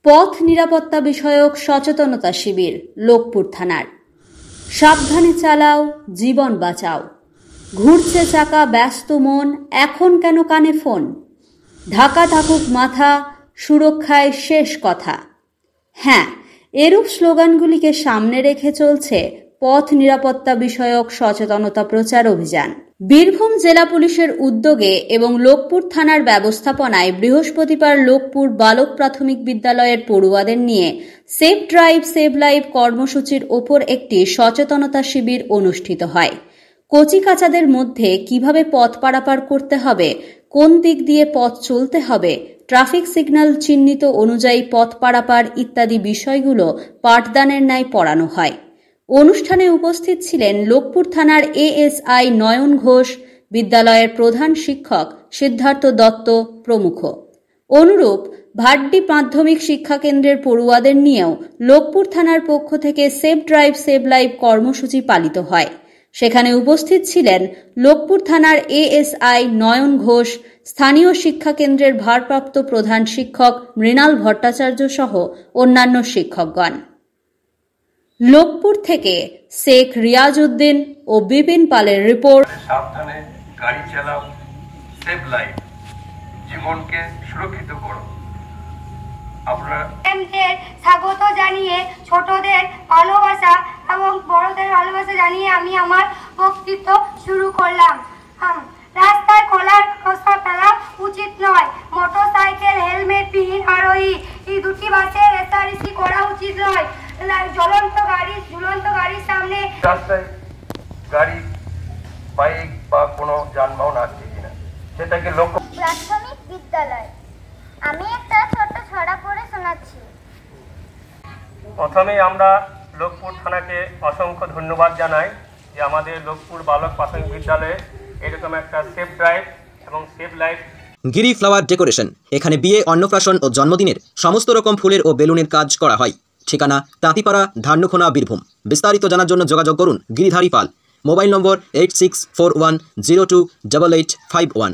পথ নিরাপত্তা বিষয়ক সচেতনতা শিবির লোকপুর থানার। সাবধানে চালাও, জীবন বাঁচাও। ঘুরছে চাকা, ব্যস্ত মন, এখন কেন কানে ফোন? ঢাকা থাকুক মাথা, সুরক্ষায় শেষ কথা। হ্যাঁ, এরূপ স্লোগানগুলিকে সামনে রেখে চলছে পথ নিরাপত্তা বিষয়ক সচেতনতা প্রচার অভিযান। বীরভূম জেলা পুলিশের উদ্যোগে এবং লোকপুর থানার ব্যবস্থাপনায় বৃহস্পতিবার লোকপুর বালক প্রাথমিক বিদ্যালয়ের পড়ুয়াদের নিয়ে সেভ ড্রাইভ সেভ লাইফ কর্মসূচির ওপর একটি সচেতনতা শিবির অনুষ্ঠিত হয়। কচিকাচাদের মধ্যে কিভাবে পথ পারাপার করতে হবে, কোন দিক দিয়ে পথ চলতে হবে, ট্রাফিক সিগন্যাল চিহ্নিত অনুযায়ী পথ পারাপার ইত্যাদি বিষয়গুলো পাঠদানের ন্যায় পড়ানো হয়। অনুষ্ঠানে উপস্থিত ছিলেন লোকপুর থানার এএসআই নয়ন ঘোষ, বিদ্যালয়ের প্রধান শিক্ষক সিদ্ধার্থ দত্ত প্রমুখ। অনুরূপ ভাড্ডি মাধ্যমিক শিক্ষা কেন্দ্রের পড়ুয়াদের নিয়েও লোকপুর থানার পক্ষ থেকে সেভ ড্রাইভ সেভ লাইফ কর্মসূচি পালিত হয়। সেখানে উপস্থিত ছিলেন লোকপুর থানার এএসআই নয়ন ঘোষ, স্থানীয় শিক্ষা কেন্দ্রের ভারপ্রাপ্ত প্রধান শিক্ষক মৃণাল ভট্টাচার্য সহ অন্যান্য শিক্ষকগণ। লোকপুর থেকে শেখ রিয়াজ উদ্দিন ও বিপিন পালের রিপোর্ট। সাবধানে গাড়ি চালাও, সেভ লাইফ, জীবনকে সুরক্ষিত করো। আপনাদের স্বাগত জানিয়ে, ছোটদের ভালোবাসা এবং বড়দের ভালোবাসা জানিয়ে আমি আমার বক্তব্য শুরু করলাম। রাস্তায় খোলার রাস্তা ফেলা উচিত নয়। মোটরসাইকেল, হেলমেট বিহীন আরোহী এই দুটি বাসে রেসারেসি করা উচিত নয়। ঝুলন্ত গাড়ির সামনে রাস্তায় গাড়ি, বাইক বা কোনো যানবাহন আসছে কিনা সেটাকে লক্ষ্য। প্রাথমিক বিদ্যালয়, আমি একটা ছোট ছড়া পড়ে শোনাচ্ছি। প্রথমেই আমরা লোকপুর থানাকে অসংখ্য ধন্যবাদ জানাই যে আমাদের লোকপুর বালক প্রাথমিক বিদ্যালয়ে এরকম একটা সেভ ড্রাইভ এবং সেভ লাইফ। গিরি ফ্লাওয়ার ডেকোরেশন, এখানে বিয়ে, অন্নপ্রাশন ও জন্মদিনের সমস্ত রকম ফুলের ও বেলুনের কাজ করা হয়। ঠিকানা তাঁতিপাড়া, ধান্যখোনা, বীরভূম। বিস্তারিত জানার জন্য যোগাযোগ করুন গিরিধারী পাল। মোবাইল নম্বর 8641028851।